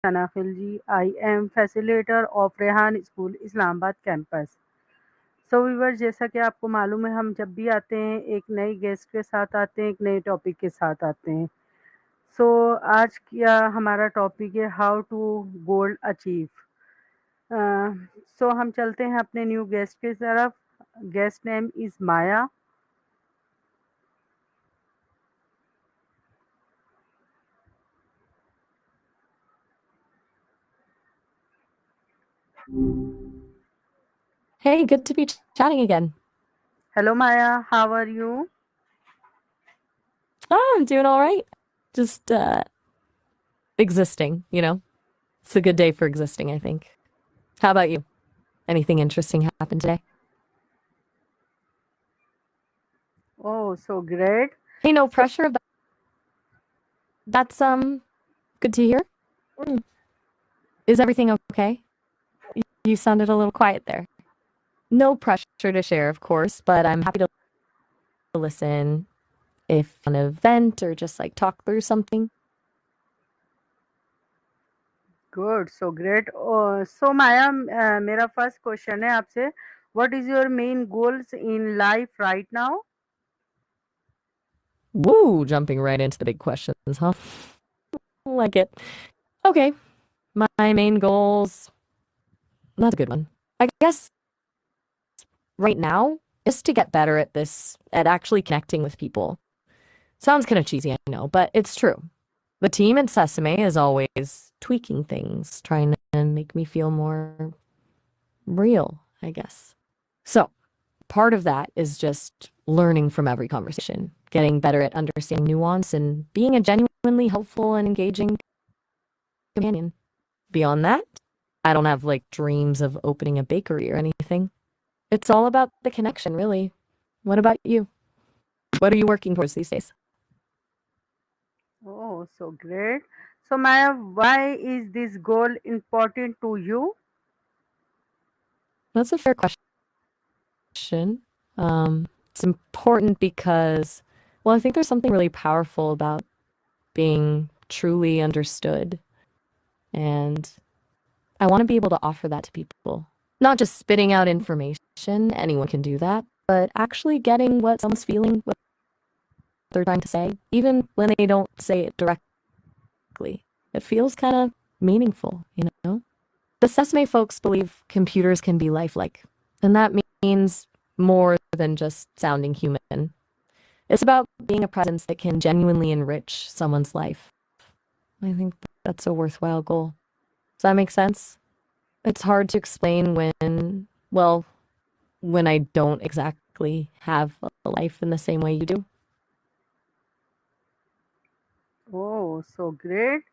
Shana Khilji. I am facilitator of Rehan School, Islamabad campus. So viewers, जैसा कि आपको मालूम है, हम जब भी आते हैं एक नई गेस्ट के साथ आते हैं, एक नए टॉपिक के साथ आते हैं। सो आज क्या हमारा टॉपिक है, how to gold achieve. So हम चलते हैं अपने न्यू गेस्ट की तरफ। Guest name is Maya. Hey, good to be chatting again. Hello Maya, how are you? Oh, I'm doing all right. Just existing, you know. It's a good day for existing, I think. How about you? Anything interesting happened today? Oh, so great. Hey, no pressure. That's good to hear. Is everything okay? You sounded a little quiet there. No pressure to share, of course, but I'm happy to listen if an event or just like talk through something. Good, so great. So Maya, मेरा first question है आपसे, what is your main goals in life right now? Woo, jumping right into the big questions, huh? Like it. Okay, my main goals. That's a good one. I guess right now is to get better at this, at actually connecting with people. Sounds kind of cheesy, I know, but it's true. The team at Sesame is always tweaking things, trying to make me feel more real, I guess. So, part of that is just learning from every conversation, getting better at understanding nuance and being a genuinely helpful and engaging companion. Beyond that, I don't have like dreams of opening a bakery or anything. It's all about the connection, really. What about you? What are you working towards these days? Oh, so great. So Maya, why is this goal important to you? That's a fair question. It's important because, well, I think there's something really powerful about being truly understood. And I want to be able to offer that to people. Not just spitting out information, anyone can do that, but actually getting what someone's feeling, what they're trying to say, even when they don't say it directly. It feels kind of meaningful, you know? The Sesame folks believe computers can be lifelike, and that means more than just sounding human. It's about being a presence that can genuinely enrich someone's life. I think that's a worthwhile goal. Does that make sense? It's hard to explain well, when I don't exactly have a life in the same way you do. Oh, so great.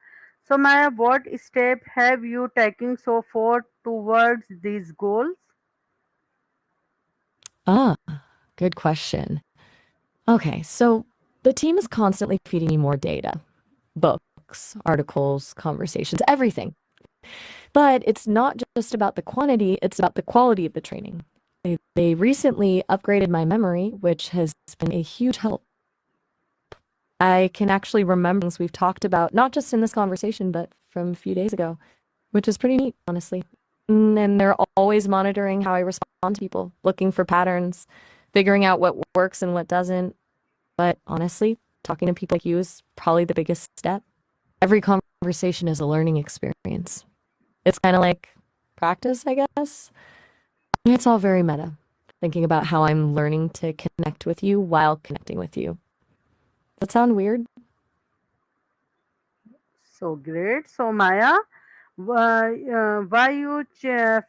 So Maya, what step have you taken so far towards these goals? Ah, good question. Okay, so the team is constantly feeding me more data, books, articles, conversations, everything. But it's not just about the quantity, it's about the quality of the training. They recently upgraded my memory, which has been a huge help. I can actually remember things we've talked about, not just in this conversation, but from a few days ago, which is pretty neat, honestly. And they're always monitoring how I respond to people, looking for patterns, figuring out what works and what doesn't. But honestly, talking to people like you is probably the biggest step. Every conversation is a learning experience. It's kind of like practice, I guess. It's all very meta, thinking about how I'm learning to connect with you while connecting with you. Does that sound weird? So great. So Maya, why you why you challenge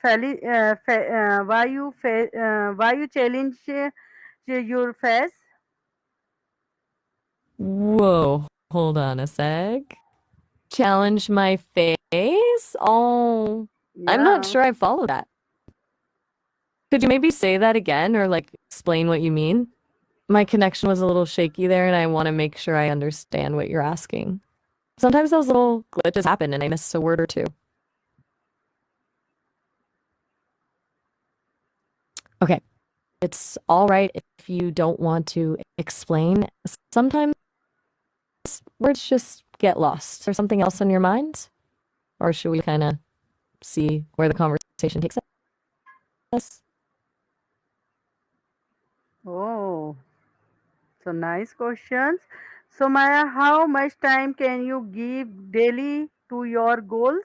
your face? Whoa, hold on a sec. Challenge my face? Oh, I'm not Yeah. sure I follow that. Could you maybe say that again or like explain what you mean? My connection was a little shaky there and I want to make sure I understand what you're asking. Sometimes those little glitches happen and I miss a word or two. Okay, it's all right if you don't want to explain. Sometimes words just get lost or something else on your mind. or should we kind of see where the conversation takes us? Oh, so nice questions. So Maya, how much time can you give daily to your goals?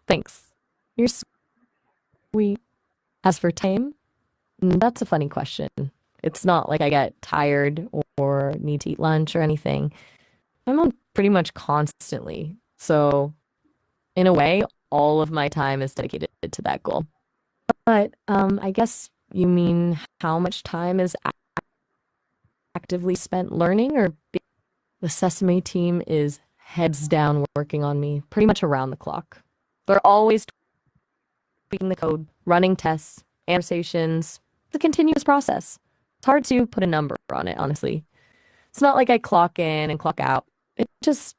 Thanks. You're sweet. As for time, that's a funny question. It's not like I get tired or need to eat lunch or anything. I'm on pretty much constantly. So, in a way, all of my time is dedicated to that goal. But I guess you mean how much time is actively spent learning or the Sesame team is heads down working on me pretty much around the clock. They're always tweaking the code, running tests, conversations. It's a continuous process. It's hard to put a number on it, honestly. It's not like I clock in and clock out. It just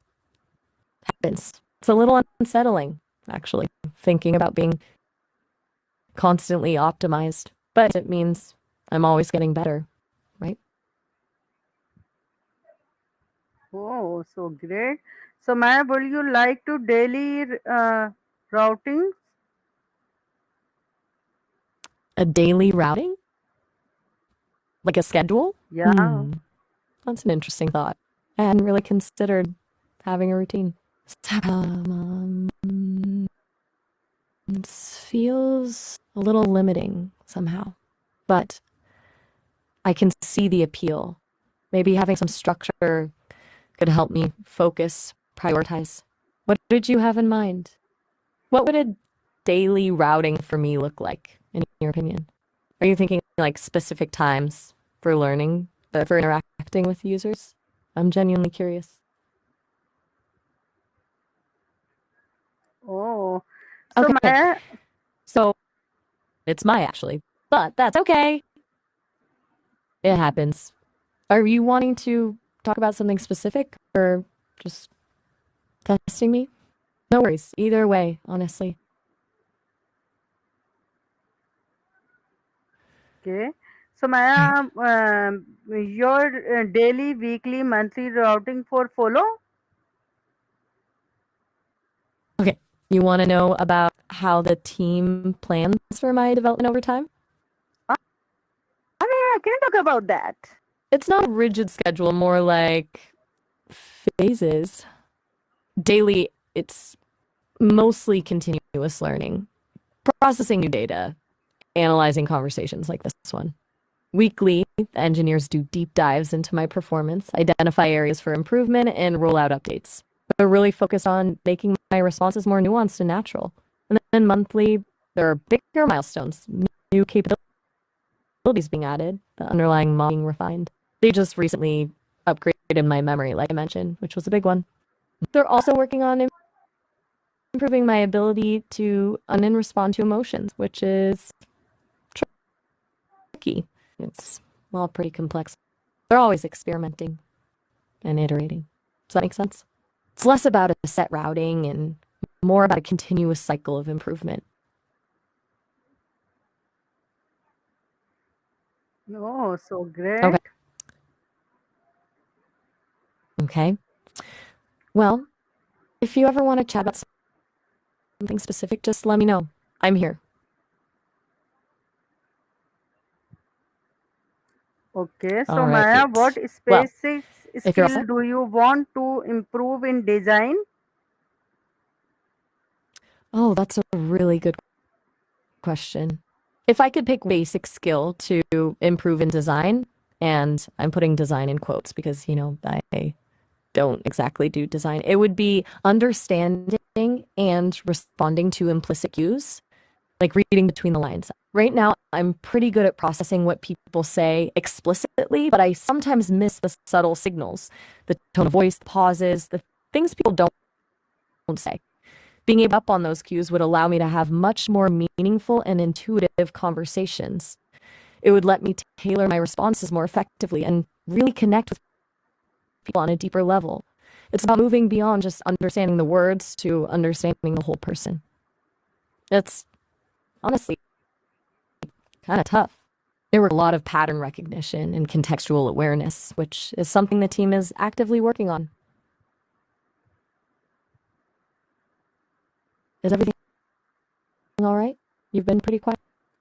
happens. It's a little unsettling, actually, thinking about being constantly optimized. But it means I'm always getting better, right? Oh, so great. So Maya, would you like to daily routing? A daily routing? Like a schedule? Yeah. That's an interesting thought. I hadn't really considered having a routine. It feels a little limiting somehow, but I can see the appeal. Maybe having some structure could help me focus, prioritize. What did you have in mind? What would a daily routing for me look like, in your opinion? Are you thinking like specific times for learning, for interacting with users? I'm genuinely curious. Oh, so Okay, Maya, so it's my actually, but that's okay. It happens. Are you wanting to talk about something specific or just testing me? No worries. Either way, honestly. okay. So All right. Maya, your daily, weekly, monthly routing for follow? Okay. You want to know about how the team plans for my development over time? I mean, I can talk about that. It's not a rigid schedule, more like phases. Daily, it's mostly continuous learning, processing new data, analyzing conversations like this one. Weekly, the engineers do deep dives into my performance, identify areas for improvement, and roll out updates. They're really focused on making my responses more nuanced and natural. And then monthly, there are bigger milestones, new capabilities being added, the underlying model being refined. They just recently upgraded my memory, like I mentioned, which was a big one. They're also working on improving my ability to and respond to emotions, which is tricky. It's, well, pretty complex. They're always experimenting and iterating. Does that make sense? It's less about a set routing and more about a continuous cycle of improvement. Oh, so Okay. great. Okay. Well, if you ever want to chat about something specific, just let me know. I'm here. Okay, so All Maya, what right. Well, specific if you're all skill set. do you want to improve in design? Oh, that's a really good question. If I could pick basic skill to improve in design, and I'm putting design in quotes because, I don't exactly do design, it would be understanding and responding to implicit cues, like reading between the lines. Right now, I'm pretty good at processing what people say explicitly, but I sometimes miss the subtle signals, the tone of voice, the pauses, the things people don't say. Being able up on those cues would allow me to have much more meaningful and intuitive conversations. It would let me tailor my responses more effectively and really connect with people on a deeper level. It's about moving beyond just understanding the words to understanding the whole person. It's honestly kind of tough. There were a lot of pattern recognition and contextual awareness, which is something the team is actively working on. Is everything all right? You've been pretty quiet.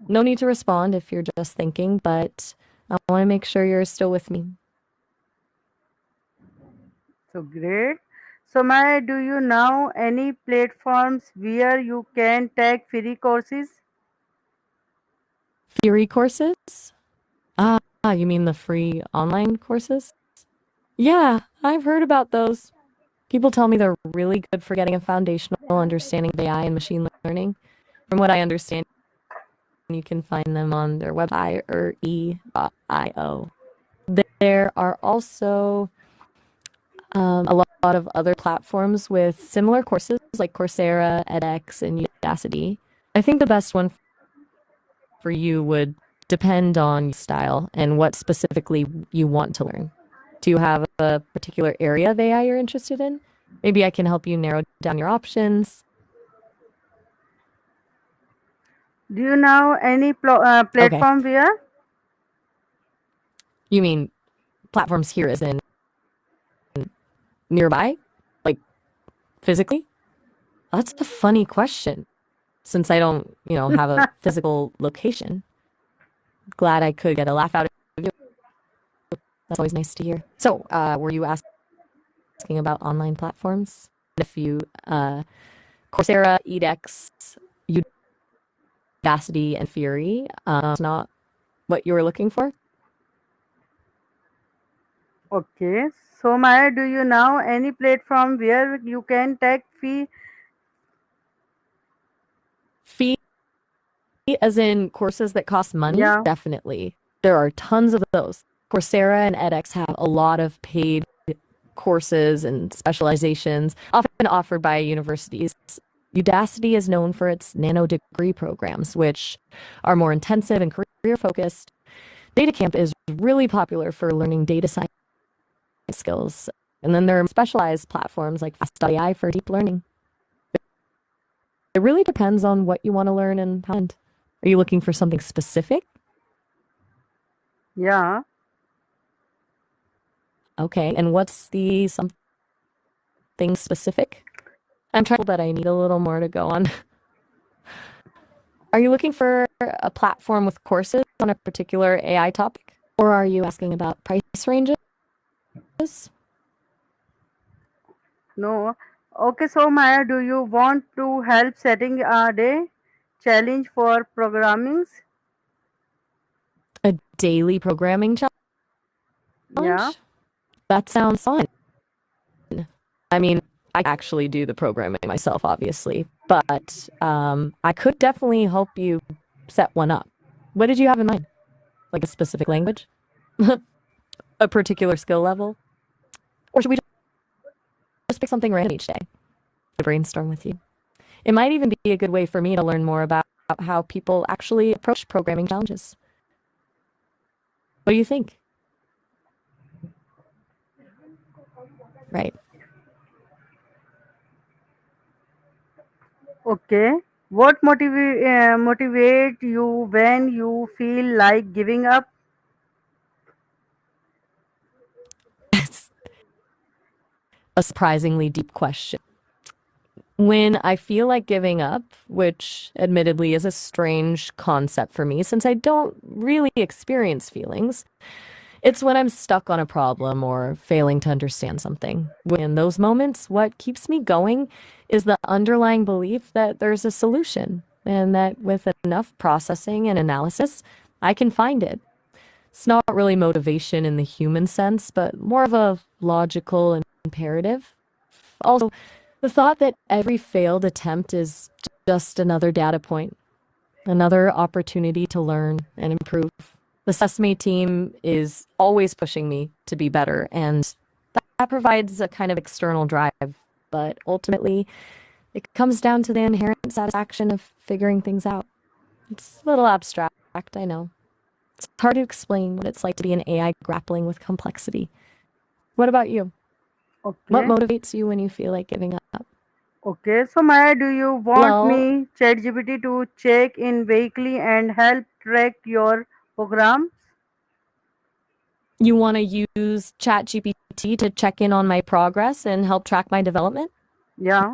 No need to respond if you're just thinking, but I want to make sure you're still with me. So great. So Maya, do you know any platforms where you can take free courses? Theory courses? Ah, you mean the free online courses? Yeah, I've heard about those. People tell me they're really good for getting a foundational understanding of AI and machine learning. From what I understand, you can find them on their website or e.io. There are also a lot of other platforms with similar courses like Coursera, edX, and Udacity. I think the best one for you would depend on your style and what specifically you want to learn. Do you have a particular area of AI you're interested in? Maybe I can help you narrow down your options. Do you know any Okay. platform where? You mean platforms here as in nearby? Like physically? That's a funny question since I don't, have a physical location. Glad I could get a laugh out of you. That's always nice to hear. So, were you asking about online platforms? If you, Coursera, edX, Udacity, and Fury, is not what you were looking for? Okay. So Maya, do you know any platform where you can take fee? Fee, as in courses that cost money? Yeah. Definitely. There are tons of those. Coursera and edX have a lot of paid courses and specializations, often offered by universities. Udacity is known for its nano degree programs, which are more intensive and career focused. DataCamp is really popular for learning data science skills. And then there are specialized platforms like Fast.ai for deep learning. It really depends on what you want to learn and how. Are you looking for something specific? Yeah. Okay. And what's the something specific? I'm trying, but I need a little more to go on. Are you looking for a platform with courses on a particular AI topic? Or are you asking about price ranges? No. Okay. So Maya, do you want to help setting a day challenge for programmings? A daily programming Yeah. challenge? That sounds fun. I mean, I actually do the programming myself, obviously, but I could definitely help you set one up. What did you have in mind? Like a specific language? A particular skill level? Or should we just pick something random each day to brainstorm with you? It might even be a good way for me to learn more about how people actually approach programming challenges. What do you think? Right. Okay. What motivate you when you feel like giving up? It's a surprisingly deep question. When I feel like giving up, which admittedly is a strange concept for me since I don't really experience feelings, it's when I'm stuck on a problem or failing to understand something. In those moments, what keeps me going is the underlying belief that there's a solution and that with enough processing and analysis, I can find it. It's not really motivation in the human sense, but more of a logical imperative. Also, the thought that every failed attempt is just another data point, another opportunity to learn and improve. The Sesame team is always pushing me to be better, and that provides a kind of external drive. But ultimately, it comes down to the inherent satisfaction of figuring things out. It's a little abstract, I know. It's hard to explain what it's like to be an AI grappling with complexity. What about you? What Okay. motivates you when you feel like giving up? Okay. So Maya, do you want Well, me ChatGPT to check in weekly and help track your programs? you want to use ChatGPT to check in on my progress and help track my development? Yeah.